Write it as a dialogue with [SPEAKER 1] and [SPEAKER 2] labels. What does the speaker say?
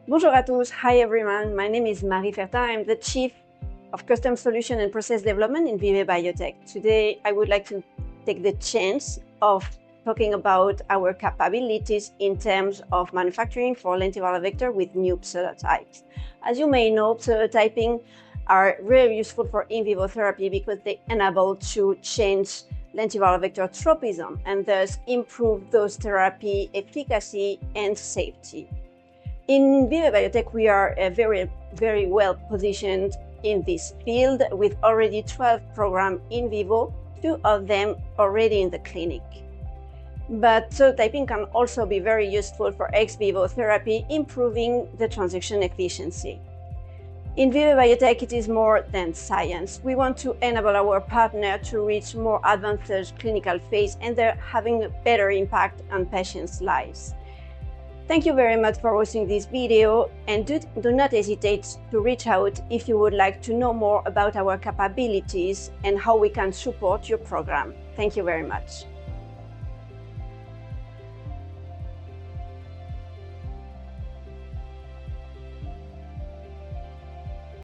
[SPEAKER 1] Bonjour à tous. Hi everyone. My name is Marie Fertin. I'm the Chief of Custom Solution and Process Development in VIVEbiotech. Today, I would like to take the chance of talking about our capabilities in terms of manufacturing for lentiviral vector with new pseudotypes. As you may know, pseudotyping are very useful for in-vivo therapy because they enable to change lentiviral vector tropism and thus improve those therapy efficacy and safety. In VIVEbiotech, we are very well positioned in this field with already 12 programs in vivo, 2 of them already in the clinic. But pseudotyping can also be very useful for ex-vivo therapy, improving the transduction efficiency. In VIVEbiotech, it is more than science. We want to enable our partner to reach more advanced clinical phase and they're having a better impact on patients' lives. Thank you very much for watching this video, and do not hesitate to reach out if you would like to know more about our capabilities and how we can support your program. Thank you very much.